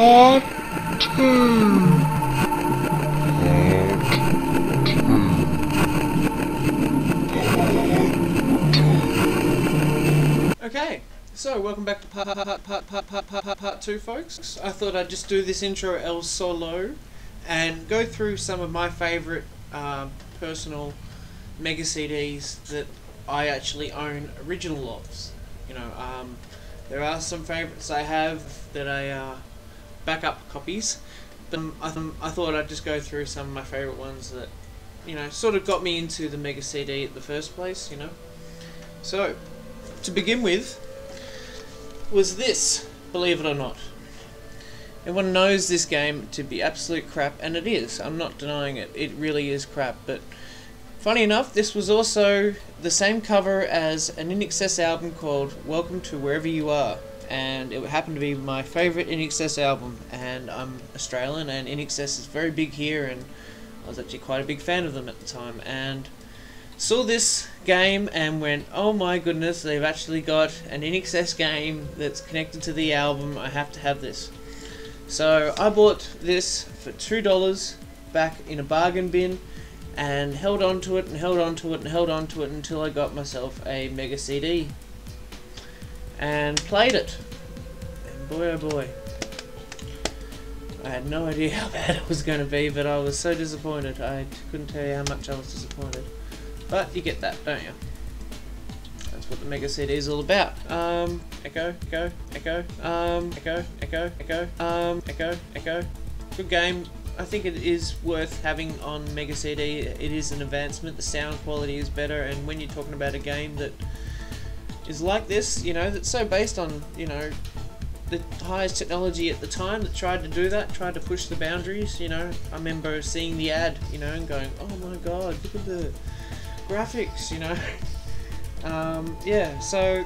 Okay, so welcome back to part 2, folks. I thought I'd just do this intro el solo and go through some of my favourite personal Mega CDs that I actually own original of. You know, there are some favourites I have that I backup copies, but I thought I'd just go through some of my favourite ones that, you know, sort of got me into the Mega CD at the first place, you know. So, to begin with, was this, believe it or not. Everyone knows this game to be absolute crap, and it is. I'm not denying it. It really is crap, but funny enough, this was also the same cover as an INXS album called Welcome to Wherever You Are, and it happened to be my favourite INXS album, and I'm Australian, and INXS is very big here, and I was actually quite a big fan of them at the time, and saw this game and went, oh my goodness, they've actually got an INXS game that's connected to the album, I have to have this. So I bought this for $2 back in a bargain bin, and held on to it and held on to it and held on to it until I got myself a Mega CD and played it, and boy oh boy, I had no idea how bad it was going to be, but I was so disappointed. I couldn't tell you how much I was disappointed, but you get that, don't you? That's what the Mega CD is all about. Echo, echo, echo, echo, echo, echo, echo, echo. Good game. I think it is worth having on Mega CD. It is an advancement, the sound quality is better, and when you're talking about a game that is like this, you know, that's so based on, you know, the highest technology at the time that tried to do that, tried to push the boundaries, you know. I remember seeing the ad, you know, and going, oh my god, look at the graphics, you know. Yeah, so,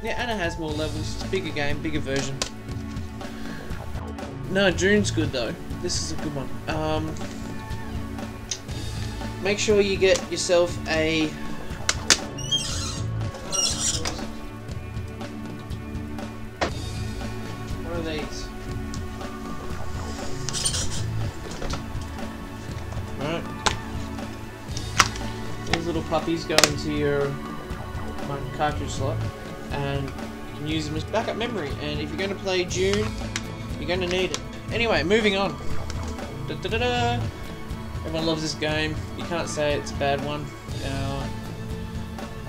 yeah, and it has more levels, it's a bigger game, bigger version. No, June's good though. This is a good one. Make sure you get yourself a what are these? Right. These little puppies go into your cartridge slot, and you can use them as backup memory. And if you're going to play June, you're going to need it. Anyway, moving on. Da, da, da, da. Everyone loves this game. You can't say it's a bad one.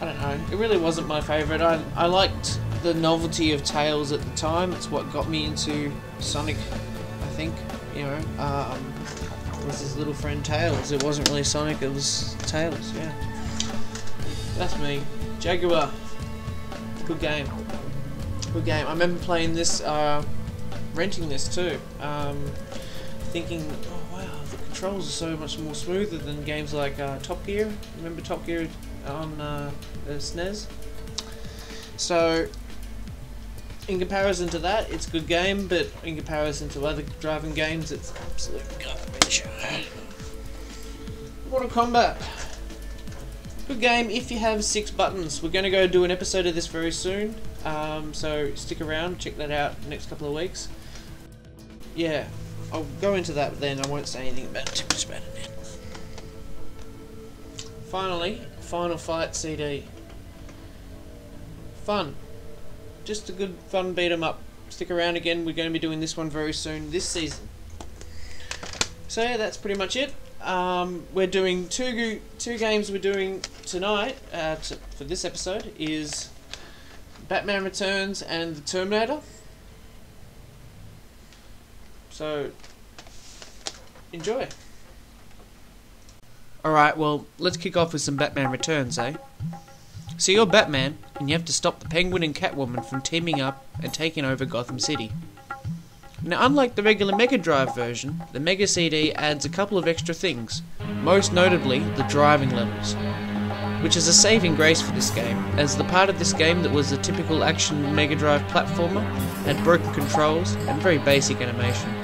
I don't know. It really wasn't my favourite. I liked the novelty of Tails at the time. It's what got me into Sonic, I think. You know, it was his little friend Tails. It wasn't really Sonic, it was Tails, yeah. That's me. Jaguar. Good game. Good game. I remember playing this, renting this too, thinking, oh wow, the controls are so much more smoother than games like Top Gear. Remember Top Gear on the SNES? So, in comparison to that, it's a good game, but in comparison to other driving games, it's absolute garbage. Mortal Kombat. Good game if you have 6 buttons. We're going to go do an episode of this very soon, so stick around, check that out in the next couple of weeks. Yeah, I'll go into that then, I won't say anything too much about it now. Finally, Final Fight CD. Fun. Just a good fun beat 'em up. Stick around again, we're going to be doing this one very soon, this season. So yeah, that's pretty much it. We're doing two games we're doing tonight, for this episode, is Batman Returns and The Terminator. So, enjoy. Alright, well, let's kick off with some Batman Returns, eh? So you're Batman, and you have to stop the Penguin and Catwoman from teaming up and taking over Gotham City. Now, unlike the regular Mega Drive version, the Mega CD adds a couple of extra things, most notably the driving levels, which is a saving grace for this game, as the part of this game that was a typical action Mega Drive platformer had broken controls and very basic animation.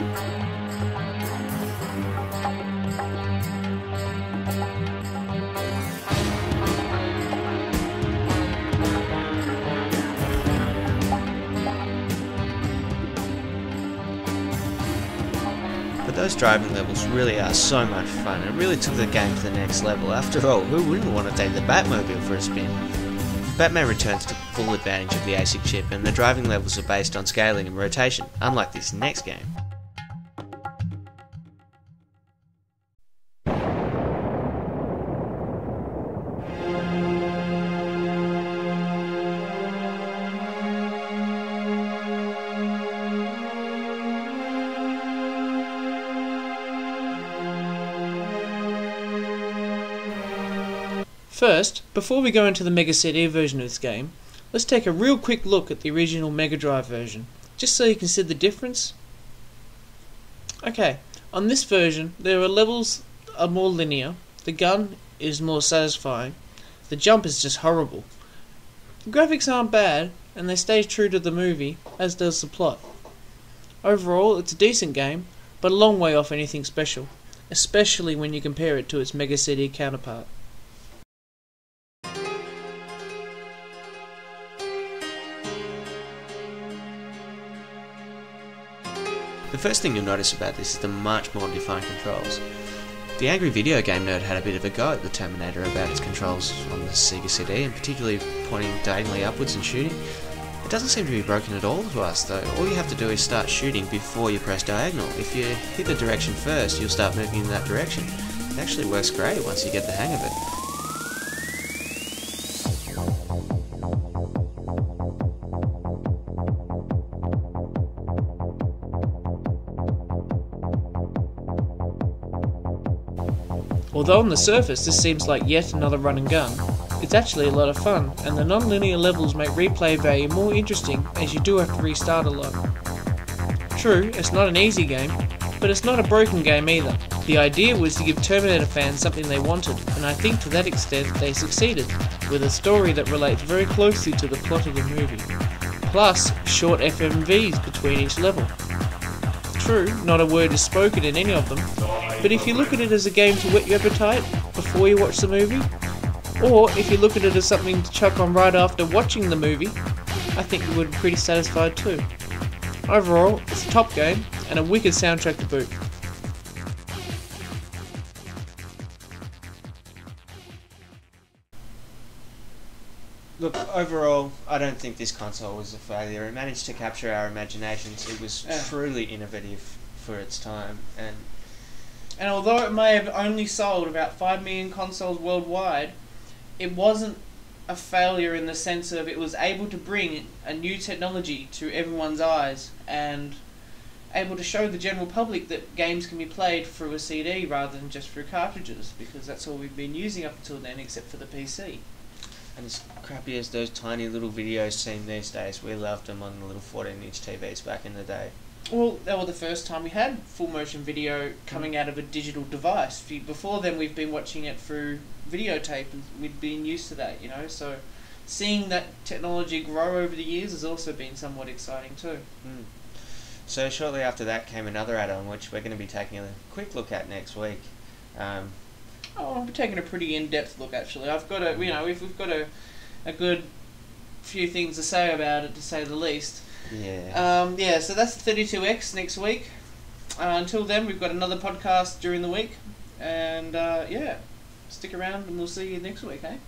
those driving levels really are so much fun and really took the game to the next level. After all, who wouldn't want to take the Batmobile for a spin? Batman Returns took full advantage of the ASIC chip, and the driving levels are based on scaling and rotation, unlike this next game. First, before we go into the Mega CD version of this game, let's take a real quick look at the original Mega Drive version, just so you can see the difference. Okay, on this version, there are levels are more linear, the gun is more satisfying, the jump is just horrible. The graphics aren't bad, and they stay true to the movie, as does the plot. Overall, it's a decent game, but a long way off anything special, especially when you compare it to its Mega CD counterpart. The first thing you'll notice about this is the much more defined controls. The angry video game nerd had a bit of a go at the Terminator about its controls on the Sega CD, and particularly pointing diagonally upwards and shooting. It doesn't seem to be broken at all to us though. All you have to do is start shooting before you press diagonal. If you hit the direction first, you'll start moving in that direction. It actually works great once you get the hang of it. Although on the surface this seems like yet another run and gun, it's actually a lot of fun, and the non-linear levels make replay value more interesting as you do have to restart a lot. True, it's not an easy game, but it's not a broken game either. The idea was to give Terminator fans something they wanted, and I think to that extent they succeeded, with a story that relates very closely to the plot of the movie, plus short FMVs between each level. True, not a word is spoken in any of them, but if you look at it as a game to whet your appetite before you watch the movie, or if you look at it as something to chuck on right after watching the movie, I think you would be pretty satisfied too. Overall, it's a top game, and a wicked soundtrack to boot. Look, overall, I don't think this console was a failure. It managed to capture our imaginations. It was truly innovative for its time, and although it may have only sold about 5 million consoles worldwide, it wasn't a failure in the sense of it was able to bring a new technology to everyone's eyes and able to show the general public that games can be played through a CD rather than just through cartridges, because that's all we've been using up until then except for the PC. And as crappy as those tiny little videos seem these days, we loved them on the little 14-inch TVs back in the day. Well, that was the first time we had full motion video coming out of a digital device. Before then we've been watching it through videotape and we'd been used to that, you know, so seeing that technology grow over the years has also been somewhat exciting too. So shortly after that came another add-on which we're going to be taking a quick look at next week. I'm taking a pretty in-depth look actually. I've got we've got a good few things to say about it, to say the least. Yeah. So that's the 32X next week. Until then, we've got another podcast during the week, and stick around and we'll see you next week, eh?